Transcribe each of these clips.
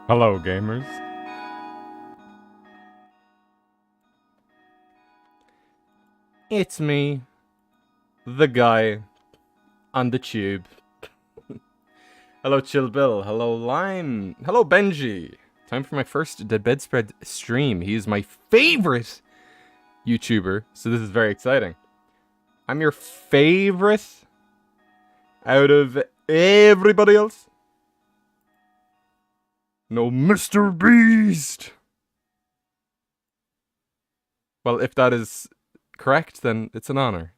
Hello, gamers. It's me, the guy on the tube. Hello, Chill Bill. Hello, Lime. Hello, Benji. Time for my first Dead Bedspread stream. He is my favorite YouTuber, so this is very exciting. I'm your favorite out of everybody else. No, Mr. Beast. Well, if that is correct, then it's an honor.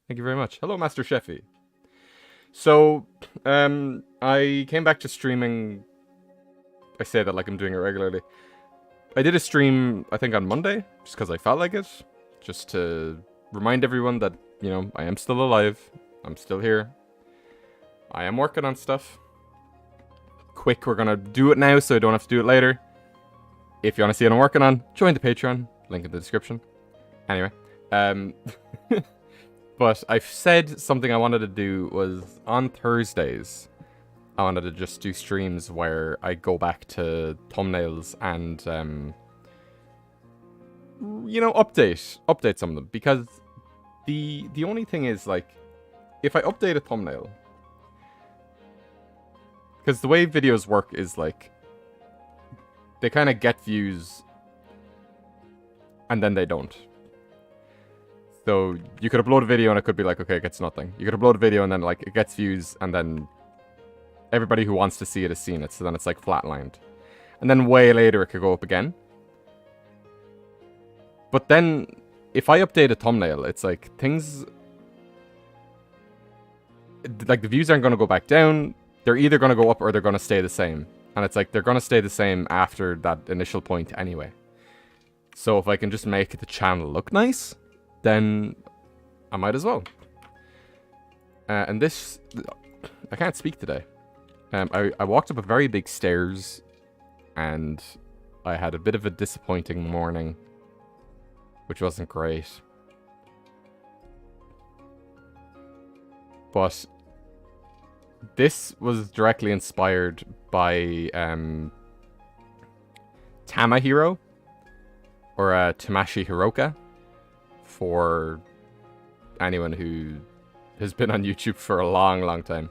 Thank you very much. Hello, Master Sheffy. So, I came back to streaming. I say that like I'm doing it regularly. I did a stream, I think on Monday, just because I felt like it. Just to remind everyone that, you know, I am still alive. I'm still here. I am working on stuff. Quick, we're gonna do it now so I don't have to do it later. If you want to see what I'm working on, join the Patreon. Link in the description. Anyway, but I've said something I wanted to do was on Thursdays. I wanted to just do streams where I go back to thumbnails and, you know, update some of them. Because the only thing is, like, if I update a thumbnail, because the way videos work is, like, they kind of get views and then they don't. So you could upload a video and it could be like, okay, it gets nothing. You could upload a video and then, like, it gets views and then everybody who wants to see it has seen it. So then it's, like, flatlined. And then way later it could go up again. But then, if I update a thumbnail, it's like things... Like, the views aren't going to go back down. They're either going to go up or they're going to stay the same. And it's like, they're going to stay the same after that initial point anyway. So if I can just make the channel look nice, then I might as well. And this... I can't speak today. I walked up a very big stairs, and I had a bit of a disappointing morning, which wasn't great. But this was directly inspired by Tamahiro, or Tamashi Hiroka, for anyone who has been on YouTube for a long, long time.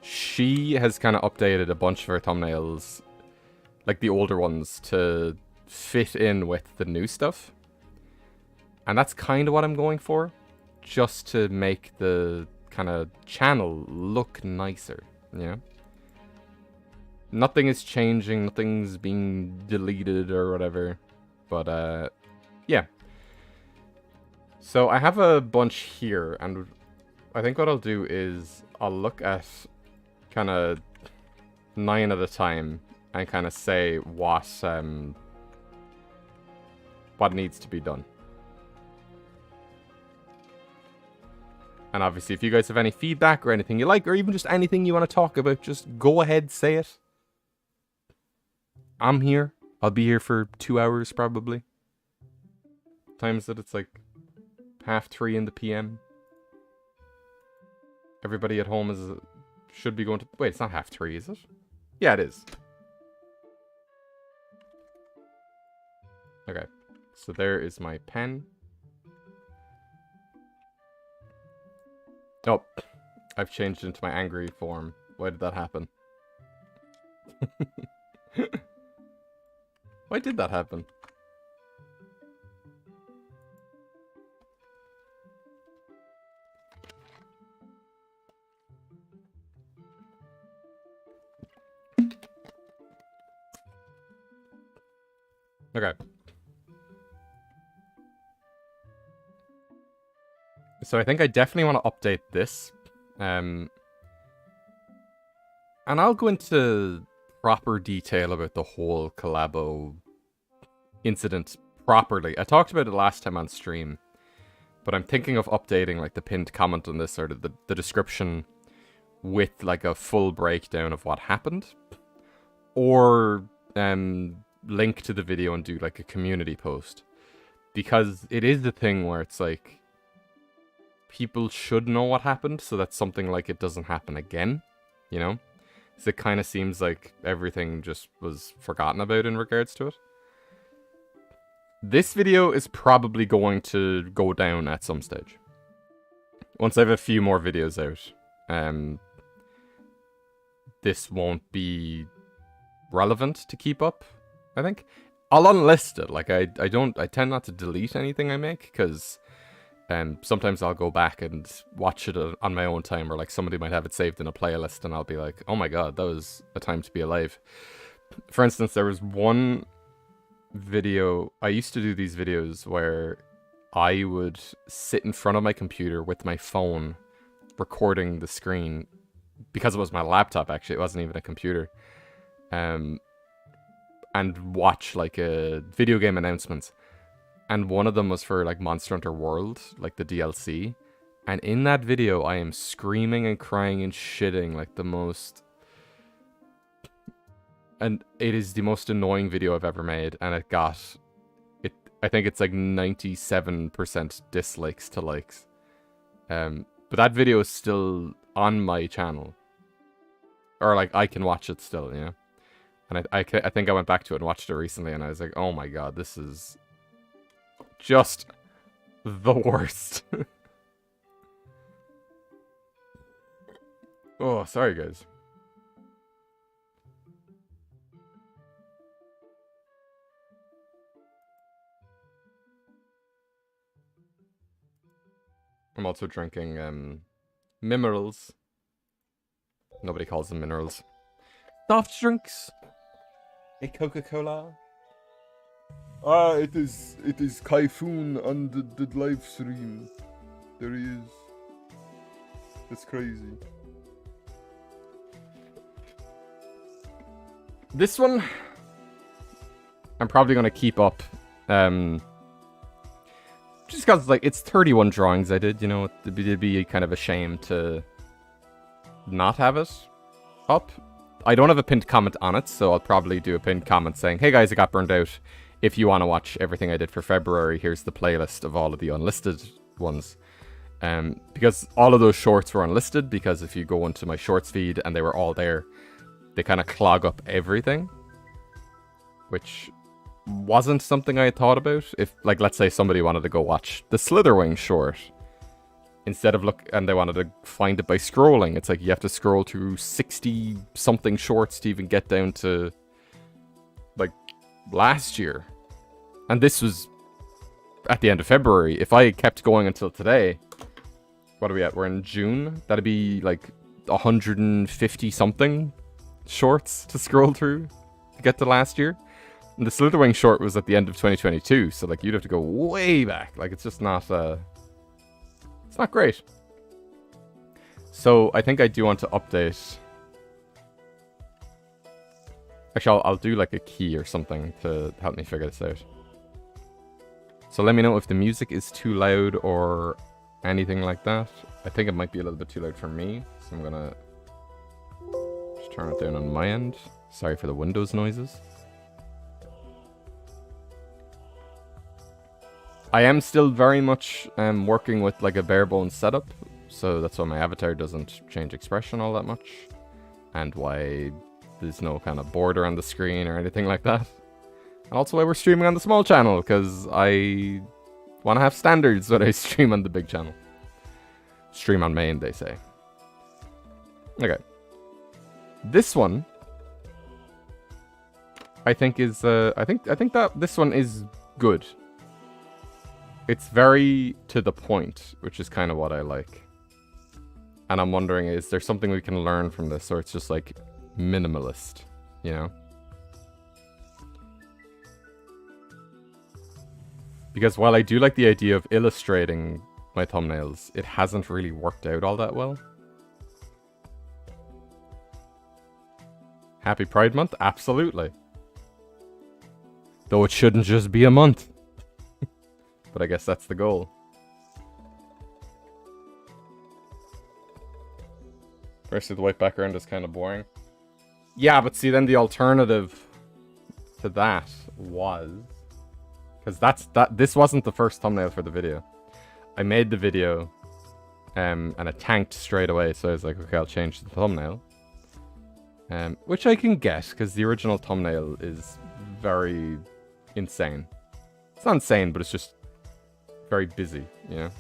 She has kind of updated a bunch of her thumbnails, like the older ones, to fit in with the new stuff. And that's kind of what I'm going for, just to make the kind of channel look nicer, you know? Nothing is changing, nothing's being deleted or whatever, but yeah. So I have a bunch here, and I think what I'll do is I'll look at kind of 9 at a time and kind of say what needs to be done. And obviously, if you guys have any feedback or anything you like, or even just anything you want to talk about, just go ahead, say it. I'm here. I'll be here for 2 hours, probably. Times that it's like 3:30 in the PM. Everybody at home should be going to... Wait, it's not 3:30, is it? Yeah, it is. Okay. So there is my pen. Oh, I've changed into my angry form. Why did that happen? Why did that happen? Okay. So I think I definitely want to update this. And I'll go into proper detail about the whole collabo incident properly. I talked about it last time on stream, but I'm thinking of updating like the pinned comment on this, or the description, with like a full breakdown of what happened, or link to the video and do like a community post, because it is the thing where it's like people should know what happened so that something like it doesn't happen again, you know? So it kind of seems like everything just was forgotten about in regards to it. This video is probably going to go down at some stage. Once I have a few more videos out, this won't be relevant to keep up, I think. I'll unlist it. Like, I tend not to delete anything I make, because sometimes I'll go back and watch it on my own time, or like somebody might have it saved in a playlist and I'll be like, oh my god, that was a time to be alive. For instance, there was one video, I used to do these videos where I would sit in front of my computer with my phone recording the screen, because it was my laptop actually, it wasn't even a computer, and watch like a video game announcements. And one of them was for like Monster Hunter World, like the DLC. And in that video, I am screaming and crying and shitting like the most... And it is the most annoying video I've ever made. And it got... I think it's like 97% dislikes to likes. But that video is still on my channel. Or like, I can watch it still, you know? And I think I went back to it and watched it recently, and I was like, oh my god, this is just the worst. Oh, sorry guys. I'm also drinking minerals. Nobody calls them minerals. Soft drinks. A Coca-Cola. It is Typhoon on the live stream. There he is. It's crazy. This one, I'm probably gonna keep up. Just because, like, it's 31 drawings I did, you know, it'd be kind of a shame to not have it up. I don't have a pinned comment on it, so I'll probably do a pinned comment saying, hey guys, I got burned out. If you want to watch everything I did for February, here's the playlist of all of the unlisted ones. Because all of those shorts were unlisted, because if you go into my shorts feed and they were all there, they kind of clog up everything. Which wasn't something I had thought about. If, like, let's say somebody wanted to go watch the Slitherwing short, instead of and they wanted to find it by scrolling, it's like you have to scroll through 60-something shorts to even get down to, like, last year. And this was at the end of February. If I kept going until today, what are we at? We're in June. That'd be, like, 150-something shorts to scroll through to get to last year. And the Slitherwing short was at the end of 2022, so, like, you'd have to go way back. Like, it's just not, it's not great. So, I think I do want to update. Actually, I'll do, like, a key or something to help me figure this out. So, let me know if the music is too loud or anything like that. I think it might be a little bit too loud for me, so I'm gonna just turn it down on my end. Sorry for the Windows noises. I am still very much working with, like, a bare bones setup, so that's why my avatar doesn't change expression all that much, and why there's no kind of border on the screen or anything like that. And also why we're streaming on the small channel, because I want to have standards when I stream on the big channel. Stream on main, they say. Okay. This one, I think is, I think that this one is good. It's very to the point, which is kind of what I like. And I'm wondering, is there something we can learn from this, or it's just, like, minimalist, you know? Because while I do like the idea of illustrating my thumbnails, it hasn't really worked out all that well. Happy Pride Month? Absolutely. Though it shouldn't just be a month. But I guess that's the goal. Firstly, the white background is kind of boring. Yeah, but see, then the alternative to that was... Because this wasn't the first thumbnail for the video. I made the video, and it tanked straight away, so I was like, okay, I'll change the thumbnail. Which I can get, because the original thumbnail is very insane. It's not insane, but it's just very busy, you know?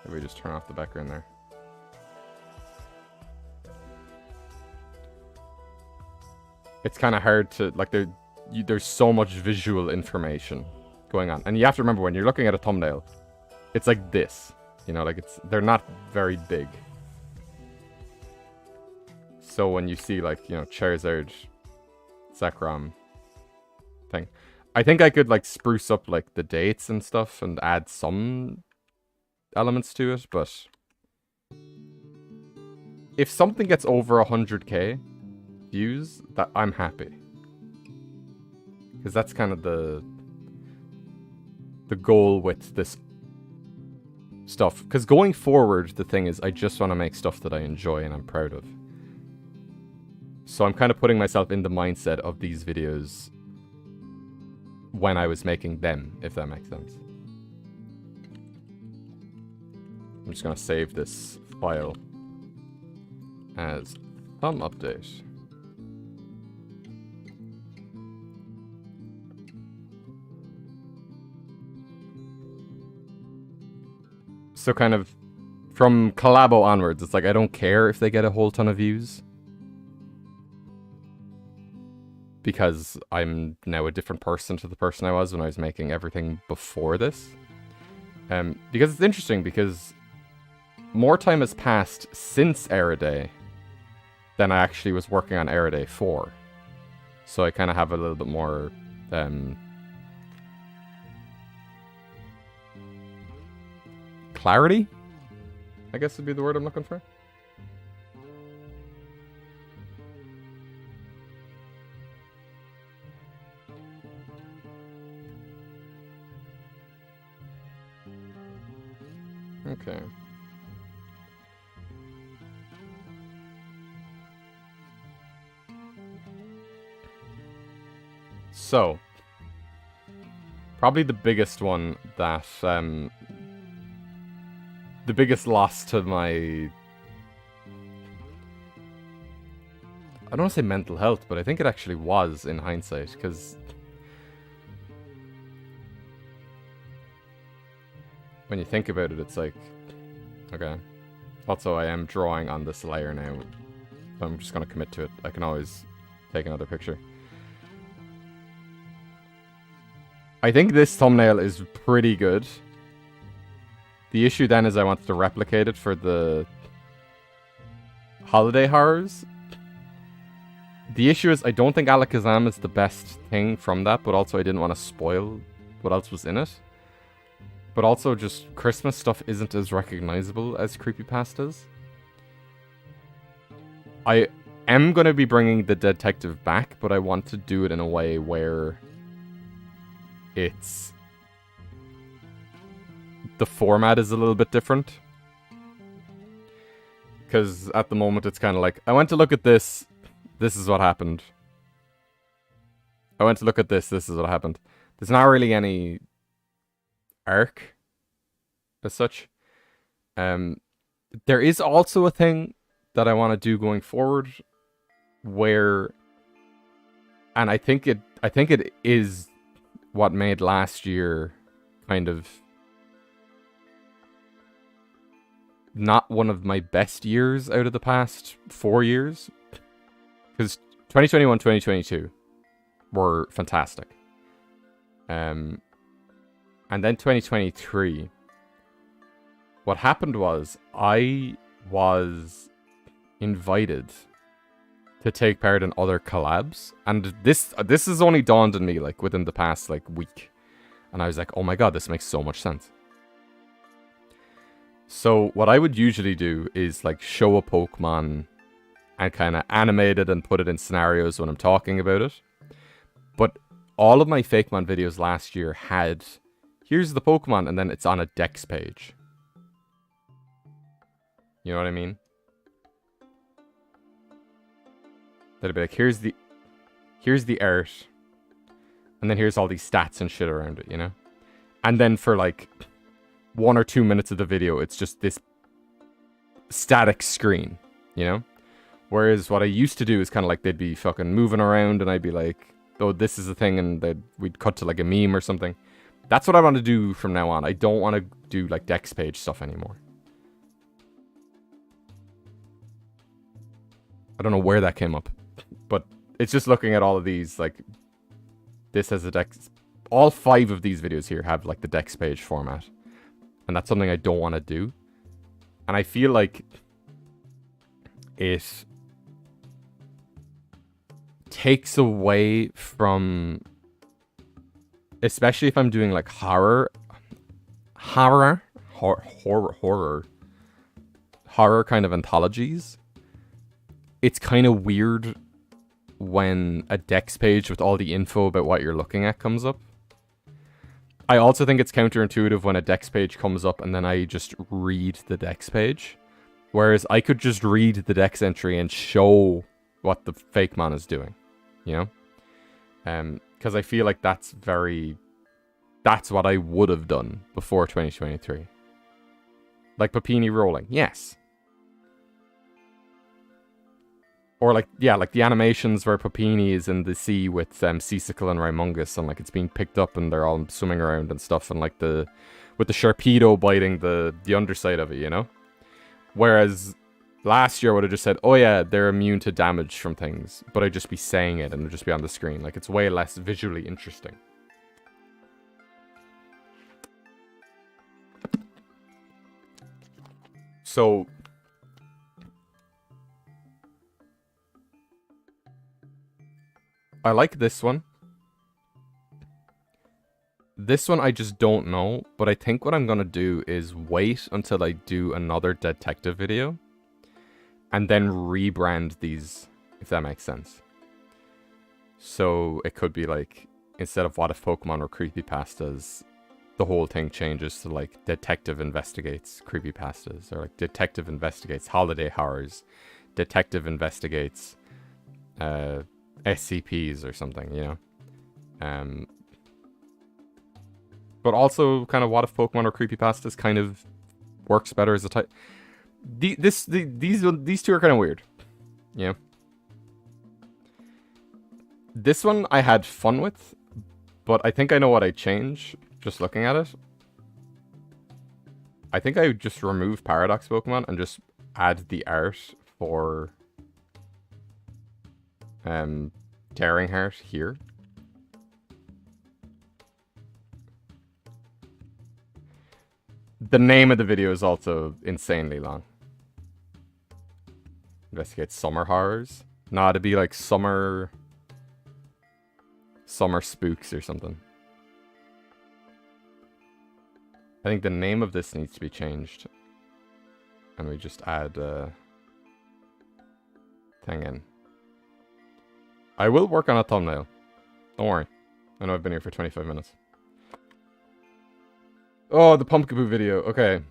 Maybe we just turn off the background there. It's kind of hard to, like, there's so much visual information going on. And you have to remember, when you're looking at a thumbnail, it's like this, you know, like, they're not very big. So when you see, like, you know, Charizard, Zekrom thing, I think I could, like, spruce up, like, the dates and stuff and add some elements to it, but if something gets over 100k views, that I'm happy. Because that's kind of the goal with this stuff. Because going forward, the thing is, I just want to make stuff that I enjoy and I'm proud of. So I'm kind of putting myself in the mindset of these videos when I was making them, if that makes sense. I'm just going to save this file as thumb update. So kind of from Collabo onwards, it's like I don't care if they get a whole ton of views. Because I'm now a different person to the person I was when I was making everything before this. Because it's interesting, because more time has passed since Era Day than I actually was working on Era Day 4. So I kind of have a little bit more clarity, I guess would be the word I'm looking for. Okay. So, probably the biggest one that, the biggest loss to my, I don't want to say mental health, but I think it actually was in hindsight, because when you think about it, it's like, okay. Also, I am drawing on this layer now. So I'm just going to commit to it. I can always take another picture. I think this thumbnail is pretty good. The issue then is I wanted to replicate it for the holiday horrors. The issue is I don't think Alakazam is the best thing from that, but also I didn't want to spoil what else was in it. But also just Christmas stuff isn't as recognizable as creepypastas. I am going to be bringing the detective back, but I want to do it in a way where it's... the format is a little bit different. Because at the moment it's kind of like, I went to look at this, this is what happened. I went to look at this, this is what happened. There's not really any arc as such. There is also a thing that I want to do going forward where, and I think it is what made last year kind of not one of my best years out of the past 4 years. Because 2021, 2022 were fantastic. And then 2023, what happened was I was invited to take part in other collabs, and this has only dawned on me like within the past like week, and I was like, oh my god, this makes so much sense. So what I would usually do is like show a Pokemon and kind of animate it and put it in scenarios when I'm talking about it. But all of my Fakemon videos last year had, here's the Pokemon, and then it's on a Dex page. You know what I mean? That'd be like, here's the art, and then here's all these stats and shit around it, you know? And then for like 1 or 2 minutes of the video, it's just this static screen, you know? Whereas what I used to do is kind of like they'd be fucking moving around and I'd be like, oh, this is the thing, and we'd cut to like a meme or something. That's what I want to do from now on. I don't want to do like Dex page stuff anymore. I don't know where that came up, but it's just looking at all of these, like, this has a Dex. All 5 of these videos here have like the Dex page format, and that's something I don't want to do. And I feel like it takes away from, especially if I'm doing like horror kind of anthologies. It's kind of weird when a Dex page with all the info about what you're looking at comes up. I also think it's counterintuitive when a Dex page comes up and then I just read the Dex page. Whereas I could just read the Dex entry and show what the Fakemon is doing, you know? Because I feel like that's what I would have done before 2023. Like Papini rolling, yes. Or like, yeah, like the animations where Papini is in the sea with Cecical and Raimungus, and like it's being picked up and they're all swimming around and stuff, and like with the Sharpedo biting the underside of it, you know? Whereas last year I would have just said, oh yeah, they're immune to damage from things, but I'd just be saying it and it'd just be on the screen. Like, it's way less visually interesting. So I like this one. This one I just don't know, but I think what I'm gonna do is wait until I do another detective video and then rebrand these, if that makes sense. So it could be like, instead of What If Pokemon or Creepypastas, the whole thing changes to like Detective Investigates Creepypastas, or like Detective Investigates Holiday Horrors, Detective Investigates SCPs or something, you know? But also kind of What If Pokemon or Creepypastas kind of works better as a type. These two are kind of weird, you know? This one I had fun with, but I think I know what I'd change just looking at it. I think I would just remove Paradox Pokemon and just add the art for Tearing Heart here. The name of the video is also insanely long. Investigate Summer Horrors. Nah, it'd be like Summer Spooks or something. I think the name of this needs to be changed. And we just add thing in. I will work on a thumbnail. Don't worry. I know I've been here for 25 minutes. Oh, the Pumpkaboo video. Okay.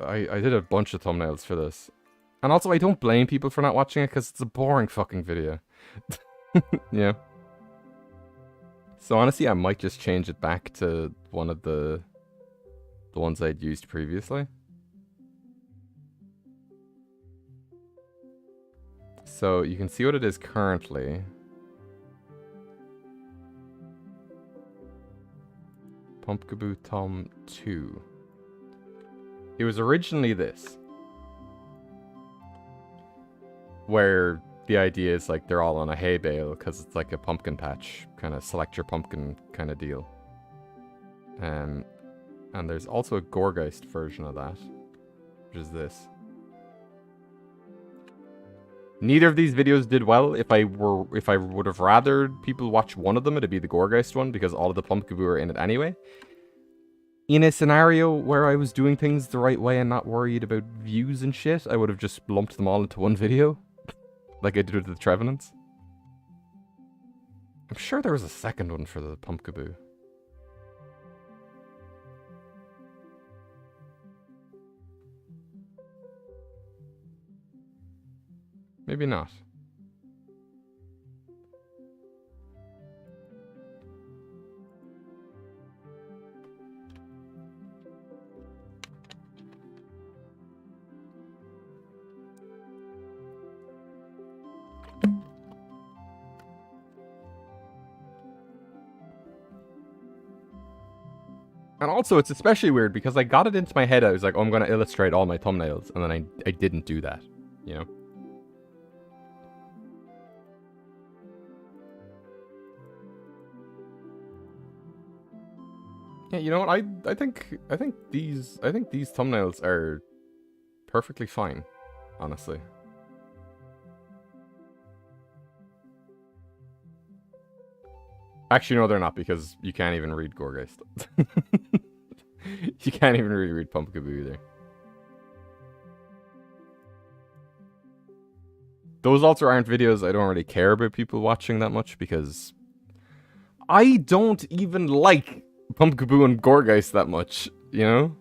I did a bunch of thumbnails for this. And also, I don't blame people for not watching it, because it's a boring fucking video. Yeah. So honestly, I might just change it back to one of the ones I'd used previously. So you can see what it is currently. Pumpkaboo Tom 2. It was originally this. Where the idea is like they're all on a hay bale because it's like a pumpkin patch, kind of select your pumpkin kind of deal. And there's also a Gourgeist version of that, which is this. Neither of these videos did well. If I would have rathered people watch one of them, it'd be the Gourgeist one, because all of the Pumpkaboo are in it anyway. In a scenario where I was doing things the right way and not worried about views and shit, I would have just lumped them all into one video. Like I did with the Trevenants. I'm sure there was a second one for the Pumpkaboo. Maybe not. And also, it's especially weird because I got it into my head. I was like, oh, I'm going to illustrate all my thumbnails. And then I didn't do that, you know? Yeah, you know what? I think these thumbnails are perfectly fine, honestly. Actually, no, they're not, because you can't even read Gourgeist. You can't even really read Pumpkaboo either. Those also aren't videos I don't really care about people watching that much, because I don't even like Pumpkaboo and Gourgeist that much, you know?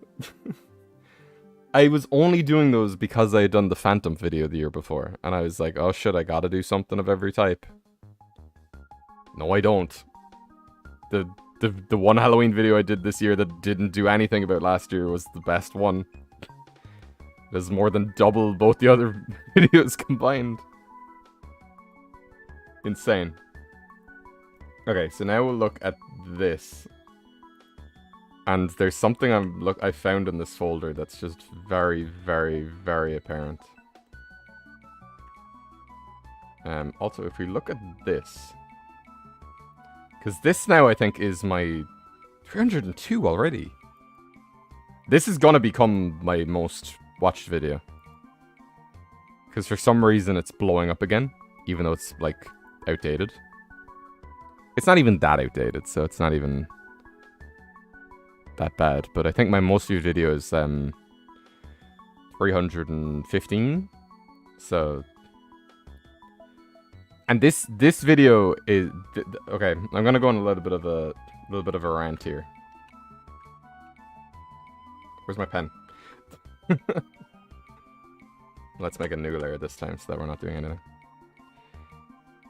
I was only doing those because I had done the Phantom video the year before, and I was like, oh shit, I gotta do something of every type. No, I don't. The one Halloween video I did this year that didn't do anything about last year was the best one. There's more than double both the other videos combined. Insane. Okay, so now we'll look at this. And there's something I found in this folder that's just very, very, very apparent. Also, if we look at this... Because this now, I think, is my 302 already. This is gonna become my most watched video. Because for some reason, it's blowing up again. Even though it's, like, outdated. It's not even that outdated, so it's not even that bad. But I think my most viewed video is 315. So, and this video is okay. I'm gonna go on a little bit of a rant here. Where's my pen? Let's make a new layer this time so that we're not doing anything.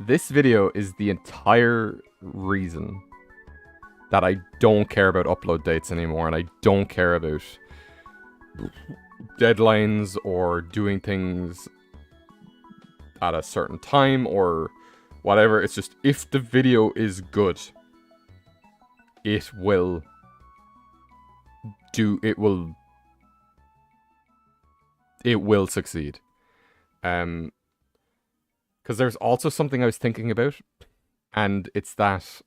This video is the entire reason that I don't care about upload dates anymore, and I don't care about deadlines or doing things at a certain time or whatever. It's just, if the video is good, it will succeed. Because there's also something I was thinking about, and it's that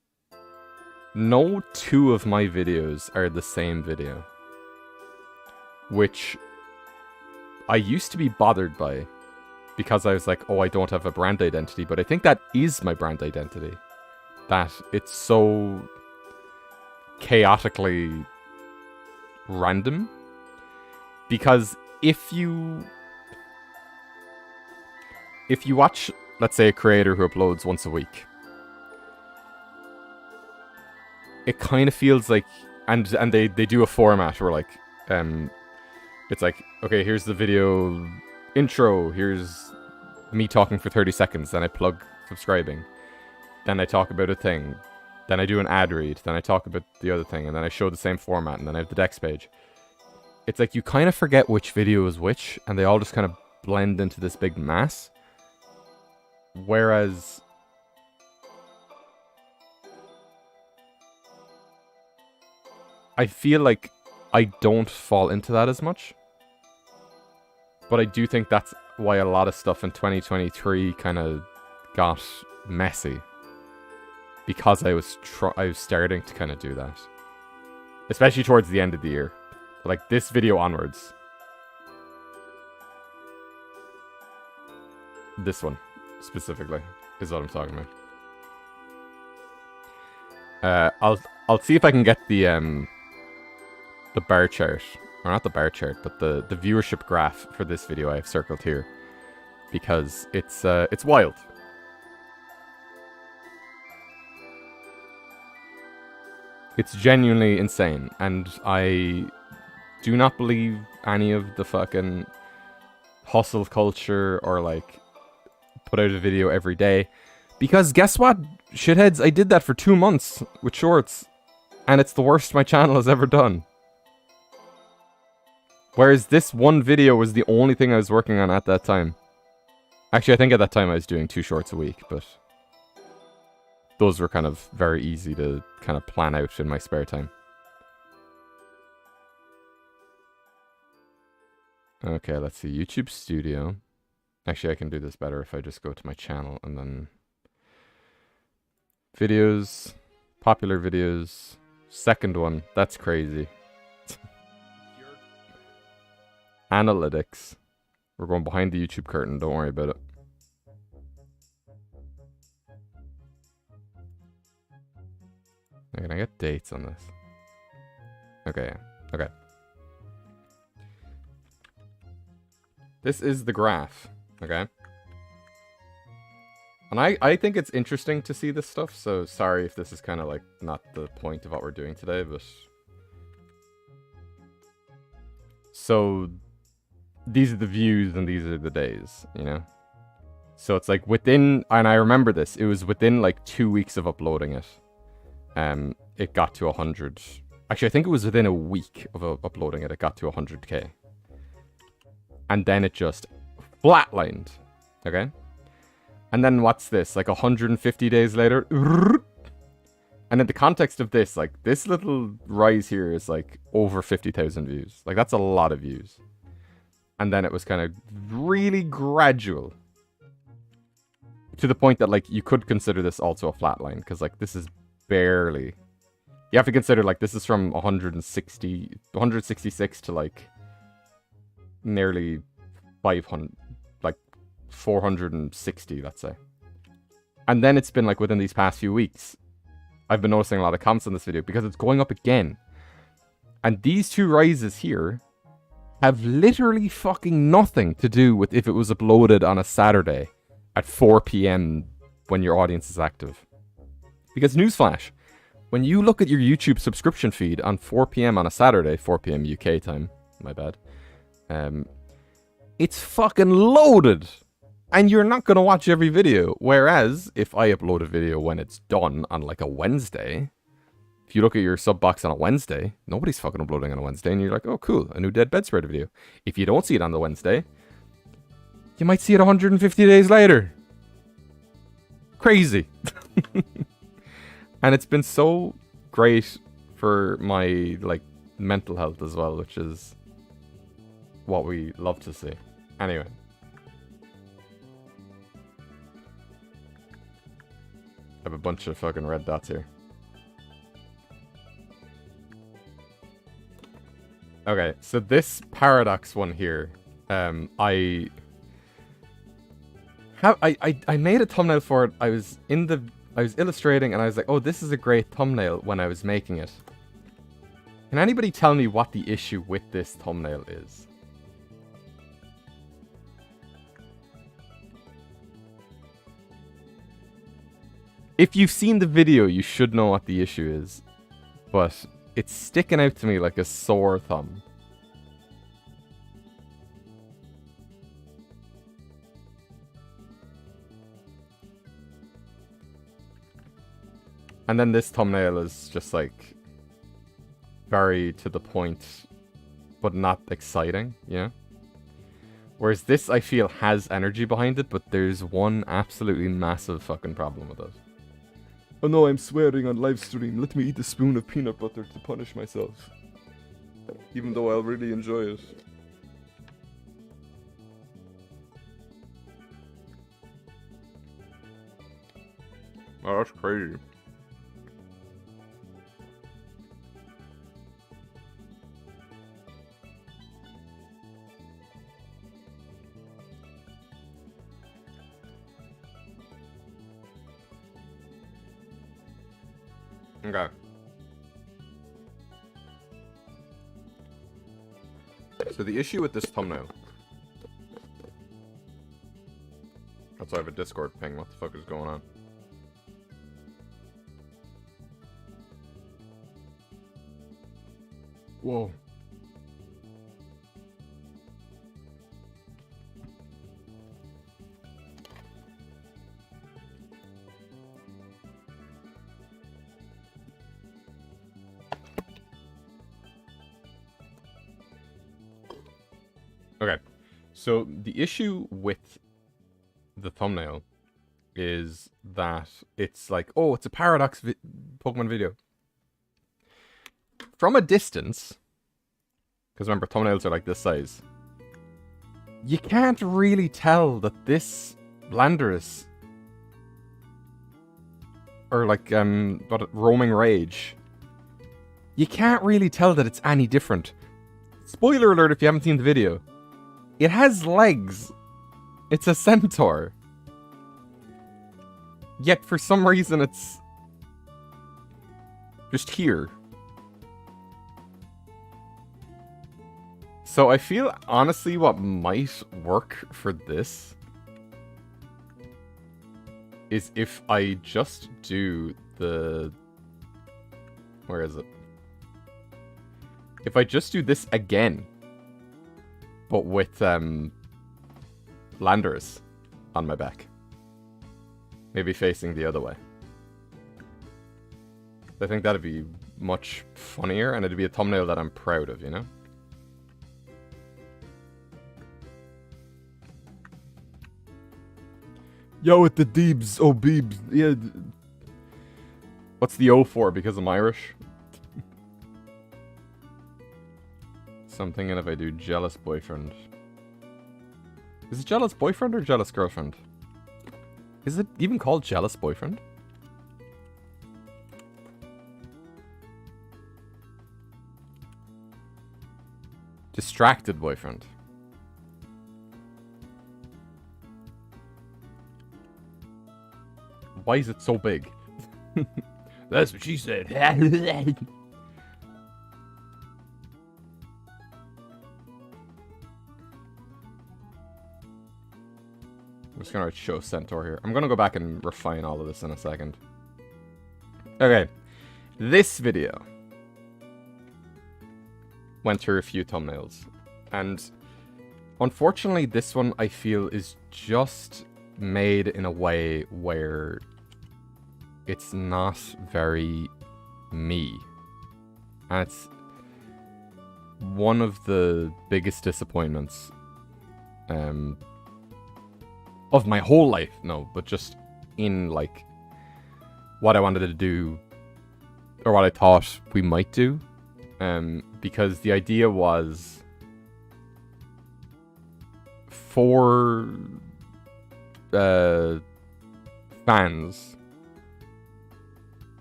no two of my videos are the same video, which I used to be bothered by, because I was like, oh, I don't have a brand identity, but I think that is my brand identity, that it's so chaotically random. Because if you watch, let's say, a creator who uploads once a week, it kind of feels like, and they do a format where, like, it's like, okay, here's the video intro, here's me talking for 30 seconds, then I plug subscribing, then I talk about a thing, then I do an ad read, then I talk about the other thing, and then I show the same format, and then I have the Dex page. It's like you kind of forget which video is which, and they all just kind of blend into this big mass. Whereas I feel like I don't fall into that as much. But I do think that's why a lot of stuff in 2023 kind of got messy. Because I was starting to kind of do that. Especially towards the end of the year. Like, this video onwards. This one, specifically, is what I'm talking about. I'll see if I can get the bar chart, or not the bar chart, but the viewership graph for this video I have circled here, because it's wild. It's genuinely insane, and I do not believe any of the fucking hustle culture or, like, put out a video every day. Because guess what, shitheads? I did that for 2 months with shorts, and it's the worst my channel has ever done. Whereas this one video was the only thing I was working on at that time. Actually, I think at that time I was doing 2 shorts a week, but those were kind of very easy to kind of plan out in my spare time. Okay, let's see. YouTube Studio. Actually, I can do this better if I just go to my channel and then videos, popular videos, second one. That's crazy. Analytics. We're going behind the YouTube curtain. Don't worry about it. Can I get dates on this? Okay, okay. This is the graph, okay? And I think it's interesting to see this stuff, so sorry if this is kind of like not the point of what we're doing today, but... So, these are the views and these are the days, you know? So it's like within, and I remember this, it was within like 2 weeks of uploading it. It got to 100. Actually, I think it was within a week of uploading it, it got to 100k. And then it just flatlined, okay? And then what's this? Like 150 days later? And in the context of this, like this little rise here is like over 50,000 views. Like that's a lot of views. And then it was kind of really gradual. To the point that like you could consider this also a flat line. Because like this is barely... You have to consider like this is from 166 to like nearly 500, like 460, let's say. And then it's been like within these past few weeks, I've been noticing a lot of comments on this video because it's going up again. And these two rises here have literally fucking nothing to do with if it was uploaded on a Saturday at 4 p.m. when your audience is active. Because newsflash, when you look at your YouTube subscription feed on 4 p.m. on a Saturday, 4 p.m. UK time, my bad, it's fucking loaded. And you're not going to watch every video. Whereas, if I upload a video when it's done on like a Wednesday, if you look at your sub box on a Wednesday, nobody's fucking uploading on a Wednesday, and you're like, oh cool, a new Dead Bedspread video. If you don't see it on the Wednesday, you might see it 150 days later. Crazy. And it's been so great for my like mental health as well, which is what we love to see. Anyway. I have a bunch of fucking red dots here. Okay, so this paradox one here, I made a thumbnail for it. I was illustrating and I was like, oh, this is a great thumbnail when I was making it. Can anybody tell me what the issue with this thumbnail is? If you've seen the video, you should know what the issue is. But it's sticking out to me like a sore thumb. And then this thumbnail is just like very to the point, but not exciting, you know? Whereas this, I feel, has energy behind it, but there's one absolutely massive fucking problem with it. Oh no, I'm swearing on live stream. Let me eat a spoon of peanut butter to punish myself. Even though I'll really enjoy it. Oh, that's crazy. Okay. So the issue with this thumbnail... That's why I have a Discord ping. What the fuck is going on? Whoa. Okay, so the issue with the thumbnail is that it's like, oh, it's a paradox Pokemon video. From a distance, because remember, thumbnails are like this size, you can't really tell that this Landorus, or like, Roaming Rage, you can't really tell that it's any different. Spoiler alert if you haven't seen the video. It has legs. It's a centaur. Yet for some reason it's just here. So I feel honestly what might work for this is if I just do the... Where is it? If I just do this again, but with Landorus on my back. Maybe facing the other way. I think that'd be much funnier, and it'd be a thumbnail that I'm proud of, you know? Yo, with the Deebs, oh Beebs, yeah. What's the O for? Because I'm Irish? So I'm thinking if I do jealous boyfriend. Is it jealous boyfriend or jealous girlfriend? Is it even called jealous boyfriend? Distracted boyfriend. Why is it so big? That's what she said. I'm just gonna show Centaur here. I'm gonna go back and refine all of this in a second. Okay. This video went through a few thumbnails. And unfortunately, this one I feel is just made in a way where it's not very me. And it's one of the biggest disappointments of my whole life. No, but just in like what I wanted to do or what I thought we might do. Because the idea was for fans.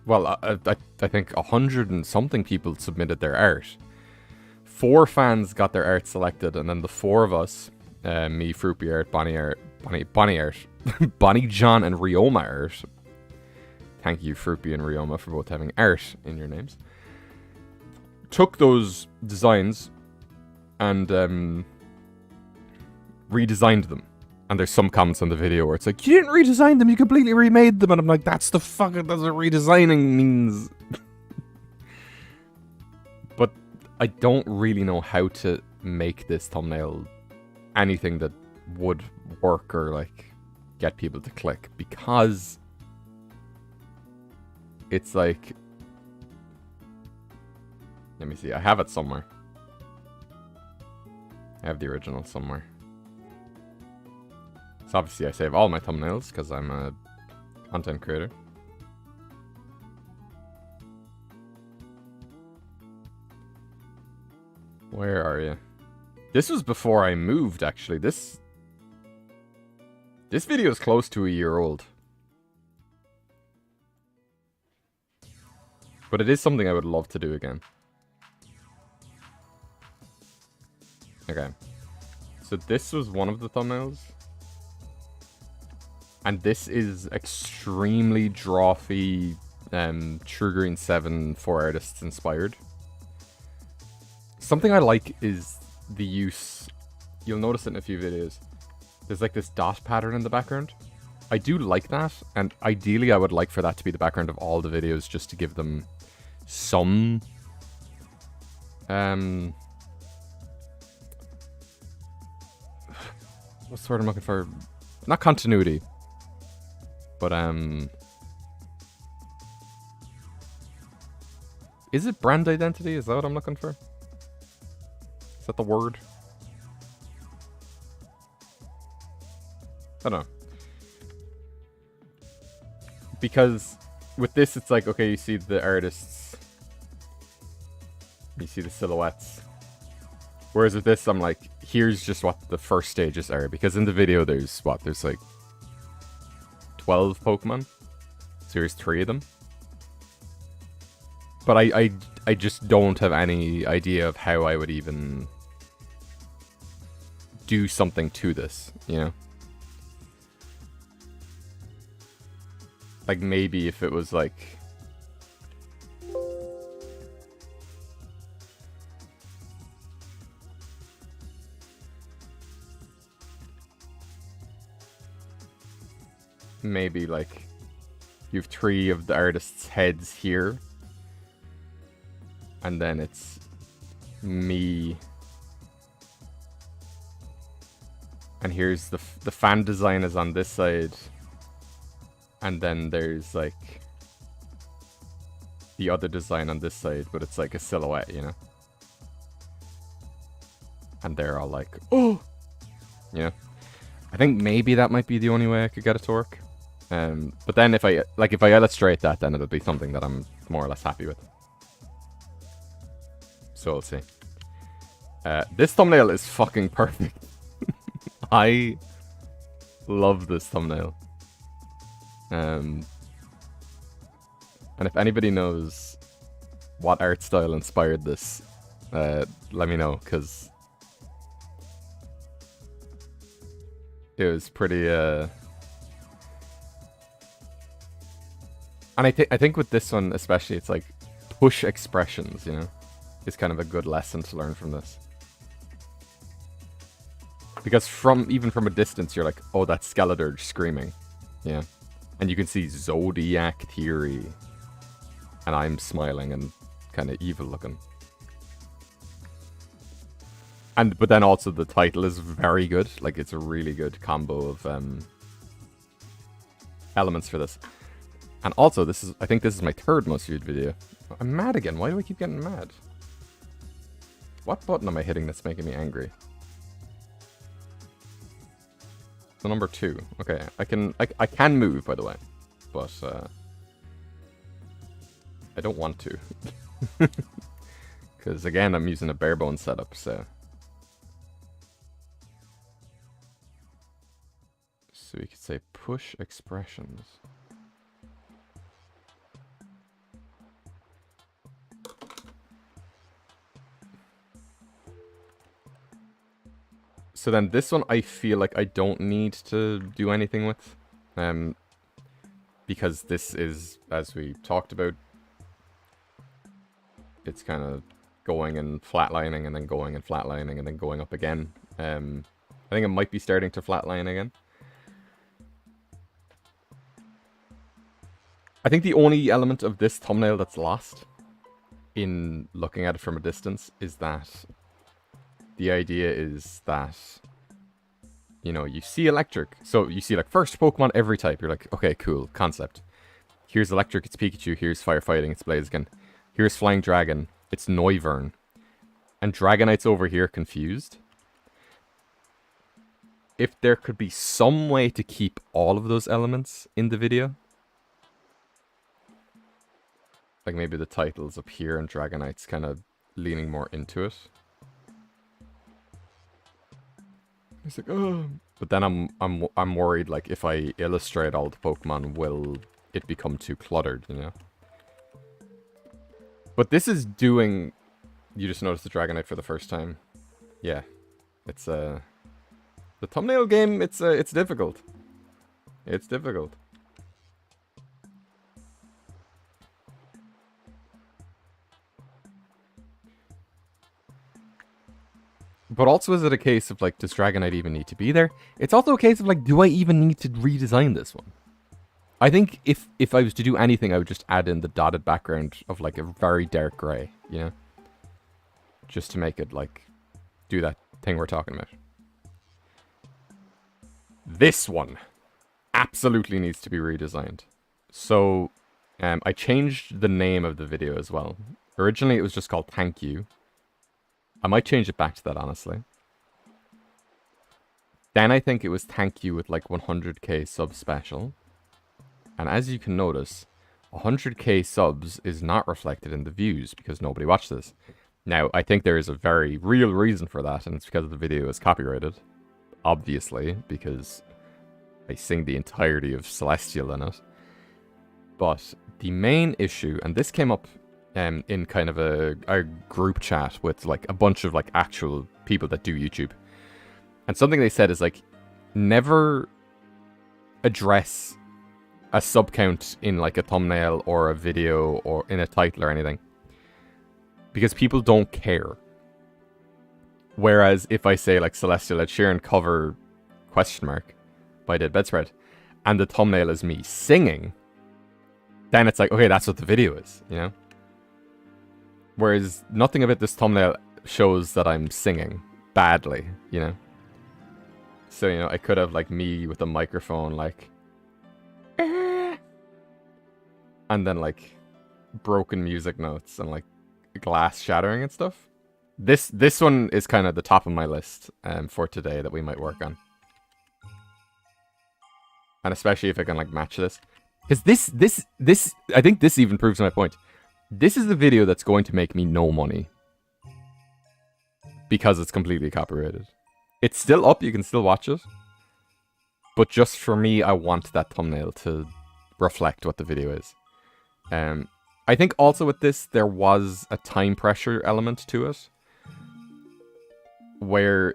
Well, I think 100 and something people submitted their art. 4 fans got their art selected, and then the 4 of us, me, Fruppy Art, Bonnie Art, Bonnie John, and Rioma Art. Thank you, Fruppy and Rioma, for both having art in your names. Took those designs and redesigned them. And there's some comments on the video where it's like, you didn't redesign them, you completely remade them. And I'm like, that's what redesigning means. But I don't really know how to make this thumbnail anything that would work or like get people to click, because it's like, let me see, I have it somewhere. I have the original somewhere. So obviously I save all my thumbnails because I'm a content creator. Where are you? This was before I moved, actually. This video is close to a year old. But it is something I would love to do again. Okay. So this was one of the thumbnails. And this is extremely drawfy, True Green 7 for artists inspired. Something I like is the use, you'll notice it in a few videos, there's like this dot pattern in the background. I do like that, and ideally I would like for that to be the background of all the videos, just to give them some what's the word I'm looking for? Not continuity, but is it brand identity? Is that what I'm looking for? Is that the word? I don't know. Because with this, it's like, okay, you see the artists, you see the silhouettes. Whereas with this, I'm like, here's just what the first stages are. Because in the video, there's what? There's like 12 Pokemon. So there's 3 of them. But I just don't have any idea of how I would even do something to this, you know? Like, maybe if it was like... maybe, like, you have 3 of the artist's heads here. And then it's me. And here's the fan design is on this side. And then there's, like, the other design on this side, but it's like a silhouette, you know? And they're all like, oh! You know? I think maybe that might be the only way I could get it to work. But then if I illustrate that, then it'll be something that I'm more or less happy with. So we'll see. This thumbnail is fucking perfect. I love this thumbnail. And if anybody knows what art style inspired this, let me know, because it was pretty And I think with this one especially, it's like push expressions, you know, is kind of a good lesson to learn from this. Because even from a distance, you're like, oh, that's Skeledirge screaming, yeah, and you can see Zodiac Theory, and I'm smiling and kind of evil looking. But then also the title is very good. Like, it's a really good combo of elements for this. And also, I think this is my third most viewed video. I'm mad again. Why do I keep getting mad? What button am I hitting that's making me angry? So number 2. Okay, I can move, by the way, but I don't want to, because again, I'm using a bare bones setup. So we could say push expressions. So then this one, I feel like I don't need to do anything with, because this is, as we talked about, it's kind of going and flatlining and then going and flatlining and then going up again. I think it might be starting to flatline again. I think the only element of this thumbnail that's lost in looking at it from a distance is that the idea is that, you know, you see electric. So you see like first Pokemon every type. You're like, okay, cool, concept. Here's electric, it's Pikachu. Here's firefighting, it's Blaziken. Here's flying dragon, it's Noivern. And Dragonite's over here confused. If there could be some way to keep all of those elements in the video. Like maybe the title's up here and Dragonite's kind of leaning more into it. It's like, oh. But then I'm worried, like, if I illustrate all the Pokemon, will it become too cluttered, you know? But this is doing... You just noticed the Dragonite for the first time. Yeah. It's, the thumbnail game, it's difficult. It's difficult. But also, is it a case of, like, does Dragonite even need to be there? It's also a case of, like, do I even need to redesign this one? I think if I was to do anything, I would just add in the dotted background of, like, a very dark grey, you know? Just to make it, like, do that thing we're talking about. This one absolutely needs to be redesigned. So, I changed the name of the video as well. Originally, it was just called Thank You. I might change it back to that, honestly. Then I think it was Thank You with like 100k sub special. And as you can notice, 100k subs is not reflected in the views because nobody watched this. Now, I think there is a very real reason for that, and it's because the video is copyrighted. Obviously, because I sing the entirety of Celestial in it. But the main issue, and this came up in kind of a group chat with like a bunch of like actual people that do YouTube. And something they said is like, never address a sub count in like a thumbnail or a video or in a title or anything. Because people don't care. Whereas if I say like Celestial Ed Sheeran cover ? By Dead Bedspread, and the thumbnail is me singing, then it's like, okay, that's what the video is, you know? Whereas nothing about this thumbnail shows that I'm singing badly, you know? So, you know, I could have, like, me with a microphone, like... And then, like, broken music notes and, like, glass shattering and stuff. This one is kind of the top of my list for today that we might work on. And especially if I can, like, match this. Because this... I think this even proves my point. This is the video that's going to make me no money. Because it's completely copyrighted. It's still up, you can still watch it. But just for me, I want that thumbnail to reflect what the video is. I think also with this, there was a time pressure element to it. Where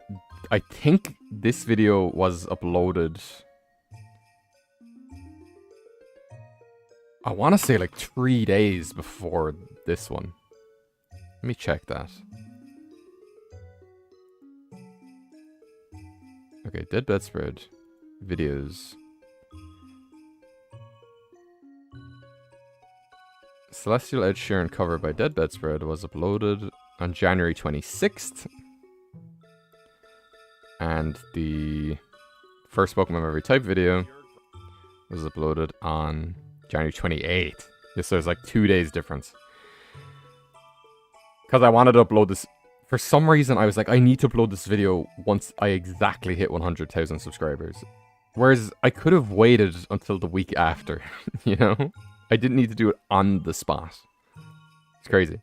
I think this video was uploaded... I want to say like 3 days before this one. Let me check that. Okay, Dead Bedspread videos. Celestial Ed Sheeran cover by Dead Bedspread was uploaded on January 26th. And the first Pokemon Every Type video was uploaded on January 28th. Yes, there's like 2 days difference. Because I wanted to upload this. For some reason, I was like, I need to upload this video once I exactly hit 100,000 subscribers. Whereas I could have waited until the week after, you know? I didn't need to do it on the spot. It's crazy.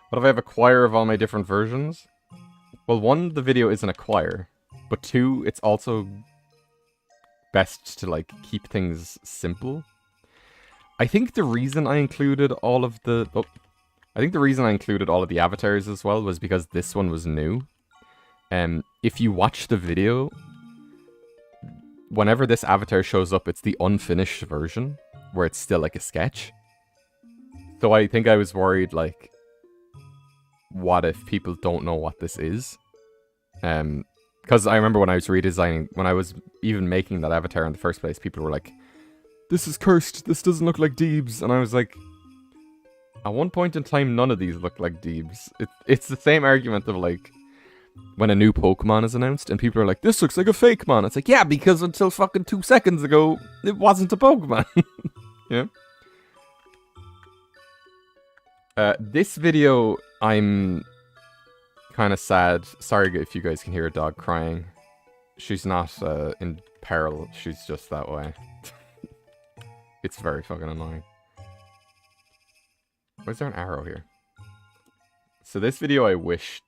What if I have a choir of all my different versions? Well, 1, the video isn't a choir. But 2, it's also best to, like, keep things simple. I think the reason I included all of the... Oh, I think the reason I included all of the avatars as well was because this one was new. If you watch the video, whenever this avatar shows up, it's the unfinished version, where it's still like a sketch. So I think I was worried, like, what if people don't know what this is? Because I remember when I was redesigning, when I was even making that avatar in the first place, people were like, this is cursed, this doesn't look like Deebs. And I was like, at one point in time, none of these look like Deebs. It's the same argument of, like, when a new Pokemon is announced and people are like, this looks like a fake mon. It's like, yeah, because until fucking 2 seconds ago, it wasn't a Pokemon. Yeah. This video, I'm kind of sad. Sorry if you guys can hear a dog crying. She's not in peril. She's just that way. It's very fucking annoying. Why is there an arrow here? So this video I wish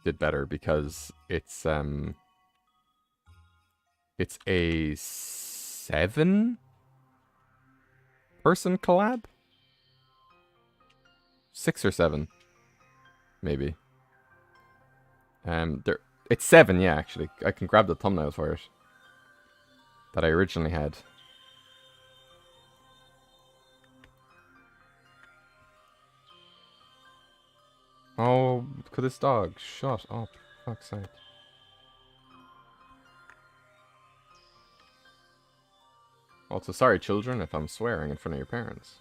did better because it's a 7-person collab? 6 or 7, maybe. It's 7, yeah, actually. I can grab the thumbnail for it that I originally had. Oh, look at this dog. Shut up. Fuck's sake. Also, sorry, children, if I'm swearing in front of your parents.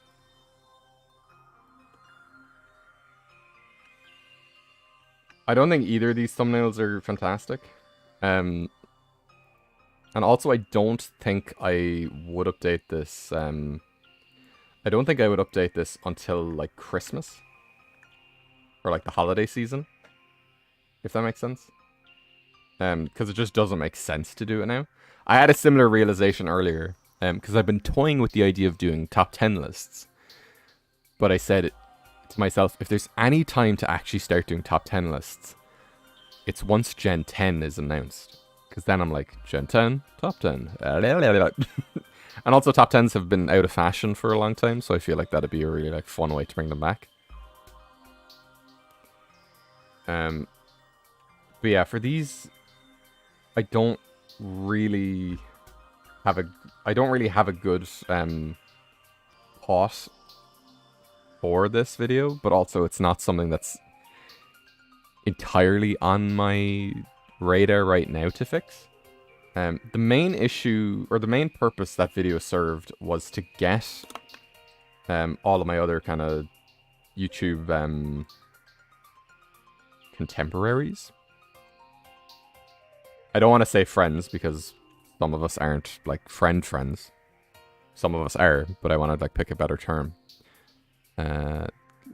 I don't think either of these thumbnails are fantastic. And also, I don't think I would update this. I don't think I would update this until, like, Christmas. Or, like, the holiday season. If that makes sense. Because it just doesn't make sense to do it now. I had a similar realization earlier. Because I've been toying with the idea of doing top 10 lists. But I said to myself, if there's any time to actually start doing top 10 lists, it's once Gen 10 is announced. Because then I'm like, Gen 10, top 10. And also top 10s have been out of fashion for a long time, so I feel like that'd be a really, like, fun way to bring them back. But yeah, for these, I don't really have a good thought for this video, but also it's not something that's entirely on my radar right now to fix. The main issue, or the main purpose that video served was to get all of my other kind of YouTube contemporaries. I don't want to say friends because some of us aren't, like, friends. Some of us are, but I want to, like, pick a better term. I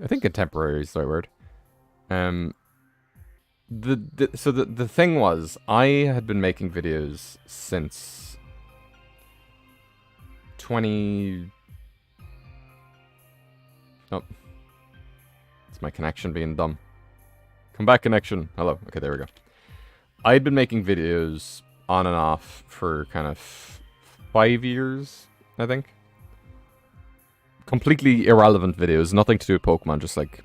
think contemporary is the right word. So the thing was, I had been making videos since 20... Oh. It's my connection being dumb. Come back, connection. Hello. Okay, there we go. I'd been making videos on and off for kind of 5 years, I think. Completely irrelevant videos, nothing to do with Pokemon, just like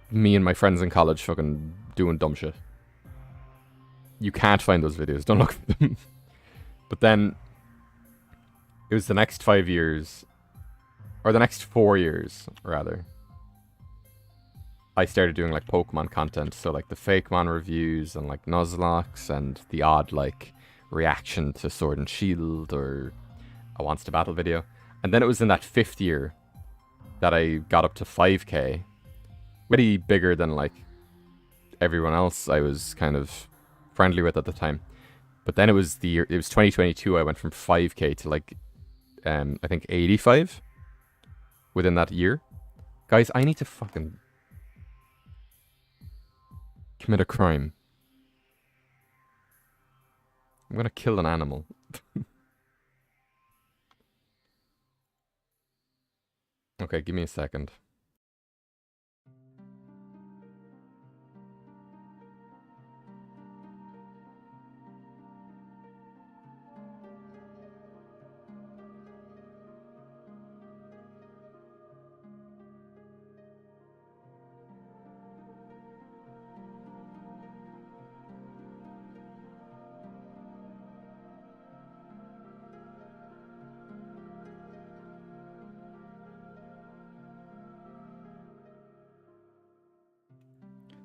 me and my friends in college fucking doing dumb shit. You can't find those videos, don't look for them. But then it was the next 5 years, or the next 4 years, rather. I started doing like Pokemon content, so like the Fakemon reviews and like Nuzlocke and the odd like reaction to Sword and Shield or a Wants to Battle video. And then it was in that 5th year that I got up to 5k. Pretty bigger than like everyone else I was kind of friendly with at the time. But then it was 2022, I went from 5k to like I think 85 within that year. Guys, I need to fucking commit a crime. I'm gonna kill an animal. Okay, give me a second.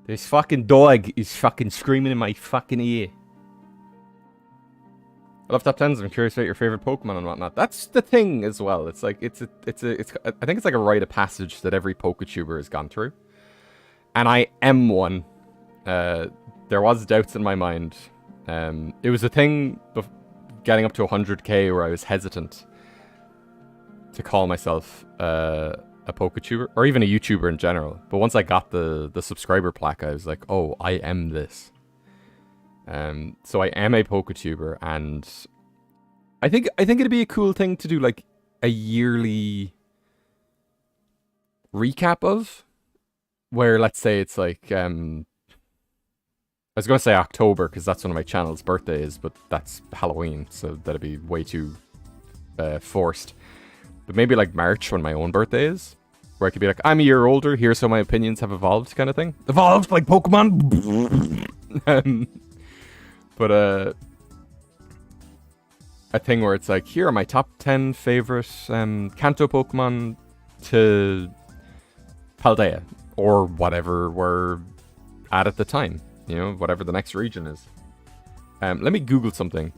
This fucking dog is fucking screaming in my fucking ear. I love top tens. I'm curious about your favorite Pokemon and whatnot. That's the thing as well. It's like I think it's like a rite of passage that every PokeTuber has gone through, and I am one. There was doubts in my mind. It was a thing getting up to 100k where I was hesitant to call myself a PokeTuber, or even a YouTuber in general. But once I got the subscriber plaque, I was like, oh, I am this. So I am a PokeTuber, and I think it'd be a cool thing to do like a yearly recap of, where let's say it's like I was going to say October because that's one of my channel's birthdays, but that's Halloween, so that'd be way too forced. But maybe like March when my own birthday is, where I could be like, I'm a year older, here's how my opinions have evolved, kind of thing. Evolved like Pokemon. But a thing where it's like, here are my top 10 favorite Kanto Pokemon to Paldea, or whatever we're at the time. You know, whatever the next region is. Let me Google something.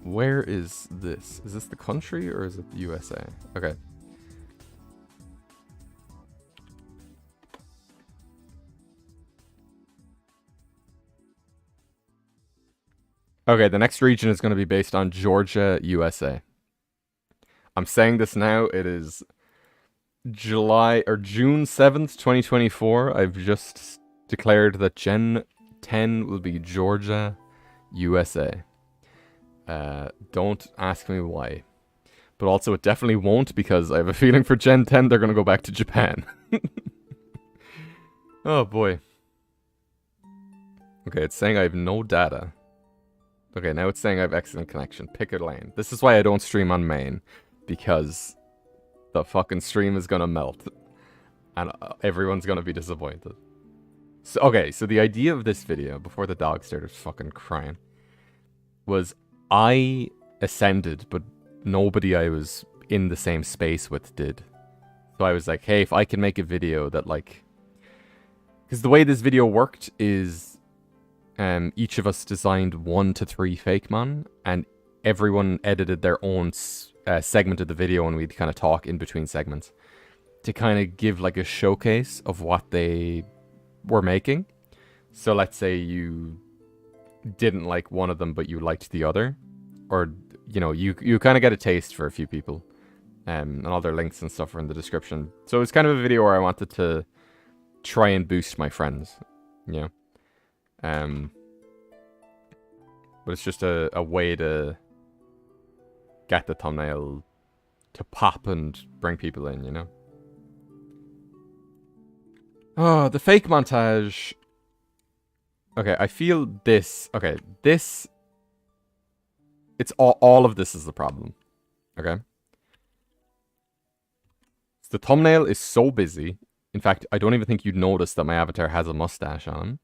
Where is this? Is this the country or is it the USA? Okay. Okay, the next region is going to be based on Georgia, USA. I'm saying this now. It is June 7th, 2024. I've just declared that Gen 10 will be Georgia, USA. Don't ask me why. But also it definitely won't, because I have a feeling for Gen 10 they're going to go back to Japan. Oh boy. Okay, it's saying I have no data. Okay, now it's saying I have excellent connection. Pick a lane. This is why I don't stream on main. Because the fucking stream is gonna melt. And everyone's gonna be disappointed. So, okay, so the idea of this video, before the dog started fucking crying, was I ascended, but nobody I was in the same space with did. So I was like, hey, if I can make a video that, like... Because the way this video worked is... each of us designed 1 to 3 Fakemon, and everyone edited their own segment of the video, and we'd kind of talk in between segments to kind of give like a showcase of what they were making. So let's say you didn't like one of them, but you liked the other, or you know, you kind of get a taste for a few people, and all their links and stuff are in the description. So it's kind of a video where I wanted to try and boost my friends, you know. But it's just a way to get the thumbnail to pop and bring people in, you know? Oh, the fake montage. Okay, I feel this. Okay, this... It's all of this is the problem. Okay? The thumbnail is so busy. In fact, I don't even think you'd notice that my avatar has a mustache on him.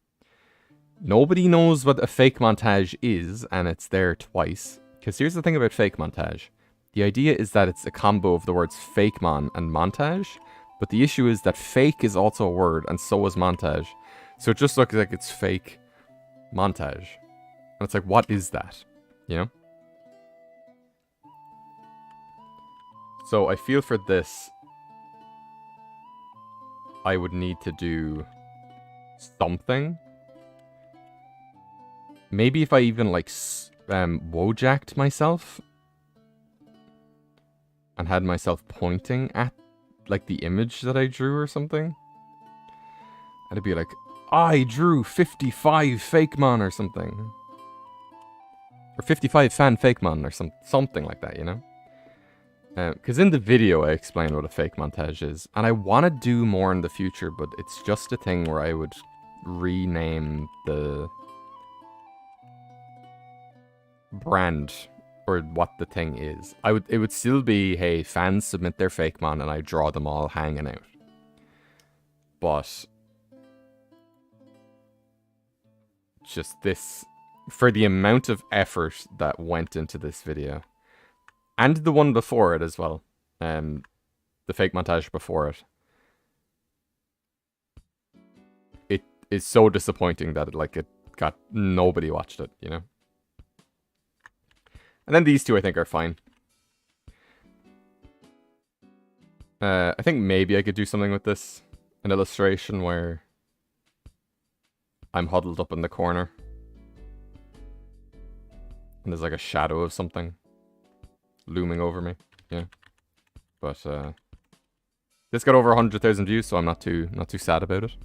Nobody knows what a fake montage is, and it's there twice. Because here's the thing about fake montage. The idea is that it's a combo of the words fake mon and montage, but the issue is that fake is also a word, and so is montage. So it just looks like it's fake montage. And it's like, what is that? You know? So I feel for this, I would need to do something. Maybe if I even, like, Wojak'd myself and had myself pointing at, like, the image that I drew or something. And it'd be like, I drew 55 Fakemon or something. Or 55 fan Fakemon or something like that, you know? Because in the video I explained what a fake montage is. And I want to do more in the future, but it's just a thing where I would rename the brand or what the thing is. It would still be, hey, fans submit their Fakemon and I draw them all hanging out. But just this, for the amount of effort that went into this video, and the one before it as well, the fake montage before it, it is so disappointing that it got, nobody watched it, you know? And then these two I think are fine. I think maybe I could do something with this. An illustration where I'm huddled up in the corner. And there's like a shadow of something looming over me. Yeah. But this got over 100,000 views, so I'm not too sad about it.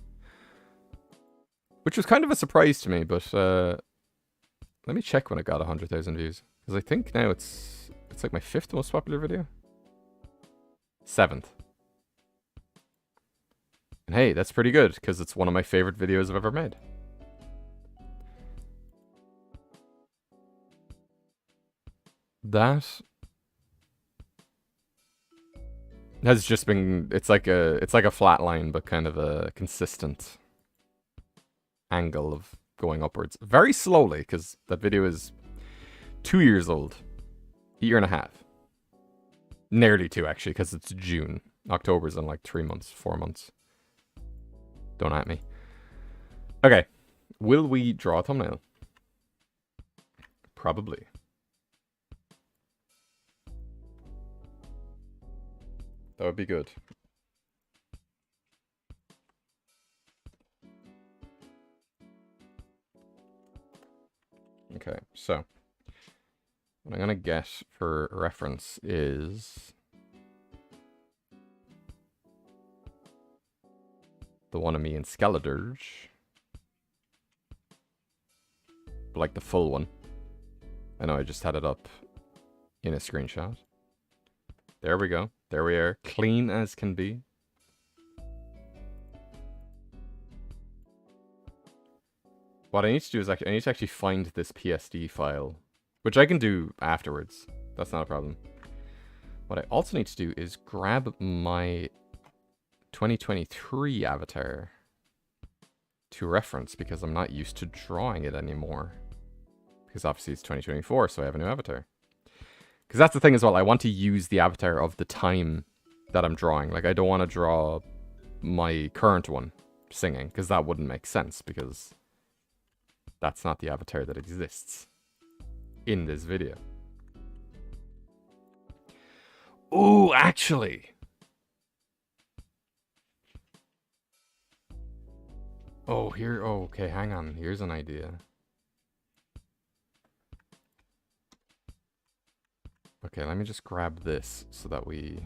Which was kind of a surprise to me, but let me check when it got 100,000 views. Because I think now it's like my 5th most popular video. 7th. And hey, that's pretty good, because it's one of my favorite videos I've ever made. That has just been, it's like a flat line, but kind of a consistent angle of going upwards. Very slowly, because that video is 2 years old. A year and a half. Nearly 2, actually, because it's June. October's in like 3 months, 4 months. Don't at me. Okay. Will we draw a thumbnail? Probably. That would be good. Okay, so what I'm gonna get for reference is the one of me in Skeledirge. But like the full one. I know I just had it up in a screenshot. There we go. There we are. Clean as can be. What I need to do is I need to actually find this PSD file, which I can do afterwards. That's not a problem. What I also need to do is grab my 2023 avatar to reference, because I'm not used to drawing it anymore. Because obviously it's 2024, so I have a new avatar. Because that's the thing as well, I want to use the avatar of the time that I'm drawing. Like, I don't want to draw my current one singing, because that wouldn't make sense, because that's not the avatar that exists in this video. Ooh, actually. Oh, here, oh, okay, hang on. Here's an idea. Okay, let me just grab this so that we...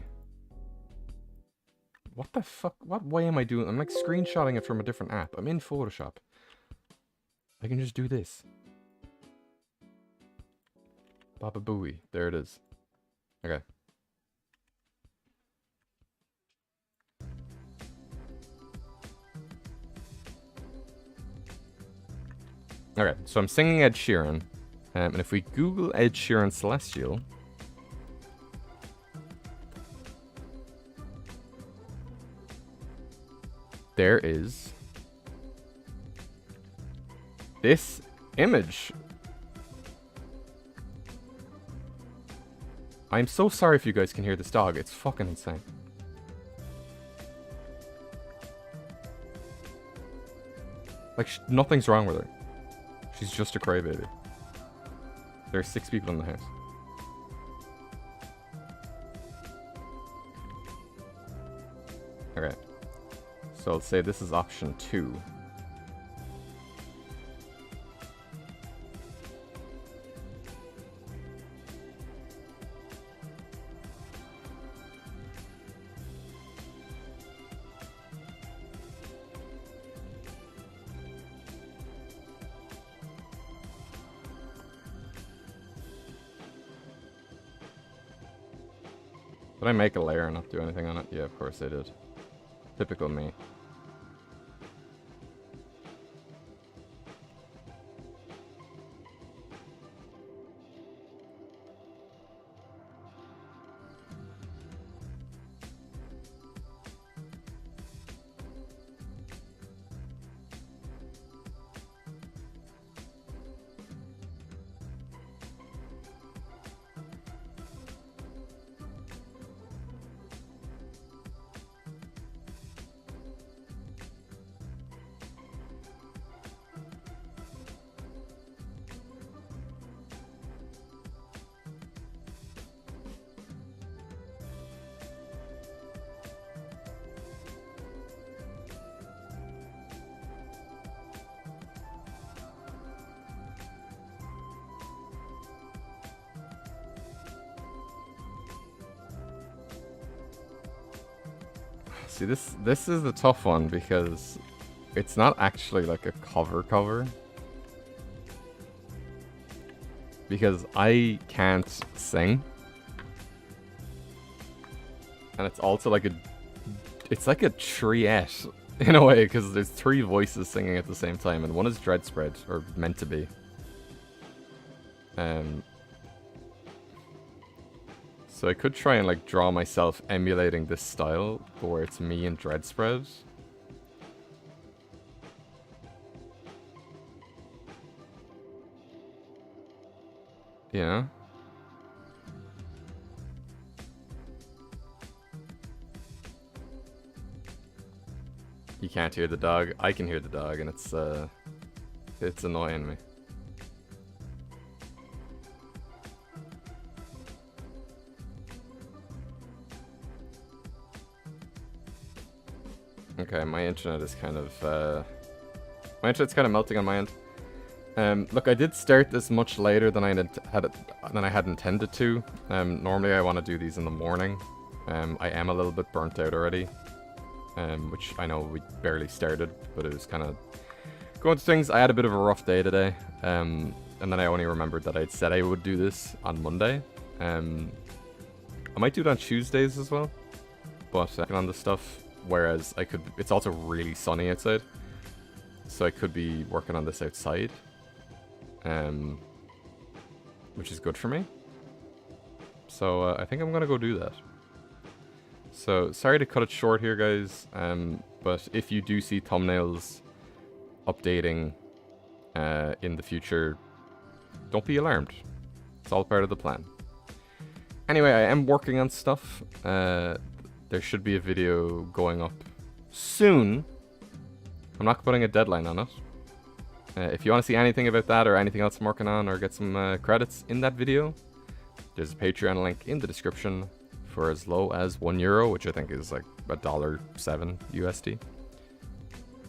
What the fuck? What way am I doing? I'm like screenshotting it from a different app. I'm in Photoshop. I can just do this. Baba Booey. There it is. Okay. Okay, so I'm singing Ed Sheeran. And if we Google Ed Sheeran Celestial... there is this image. I'm so sorry if you guys can hear this dog. It's fucking insane. Like, nothing's wrong with her. She's just a crybaby. There are 6 people in the house. Okay. So let's say this is option 2. Did I make a layer and not do anything on it? Yeah, of course I did. Typical me. See, this is the tough one because it's not actually like a cover. Because I can't sing. And it's also like it's like a triette in a way, because there's 3 voices singing at the same time, and one is Dreadspread, or meant to be. So I could try and like draw myself emulating this style, where it's me and Dreadspread. You know? You can't hear the dog. I can hear the dog, and it's annoying me. Okay, my internet is kind of my internet's kind of melting on my end. Look, I did start this much later than I had intended to. Normally I want to do these in the morning. I am a little bit burnt out already, which I know we barely started, but it was kind of going to things. I had a bit of a rough day today, and then I only remembered that I'd said I would do this on Monday. I might do it on Tuesdays as well, but on the stuff. Whereas I could, it's also really sunny outside, so I could be working on this outside, which is good for me. So I think I'm gonna go do that. So sorry to cut it short here, guys, but if you do see thumbnails updating in the future, don't be alarmed. It's all part of the plan. Anyway, I am working on stuff. There should be a video going up soon. I'm not putting a deadline on it. If you want to see anything about that or anything else I'm working on or get some credits in that video, there's a Patreon link in the description for as low as €1, which I think is like $1.07 USD.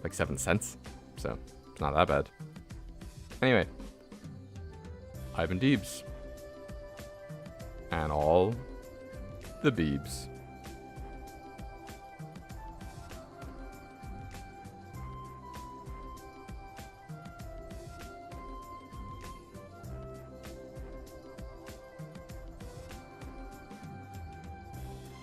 Like 7 cents. So, it's not that bad. Anyway. I've been Deebs. And all the Beebs.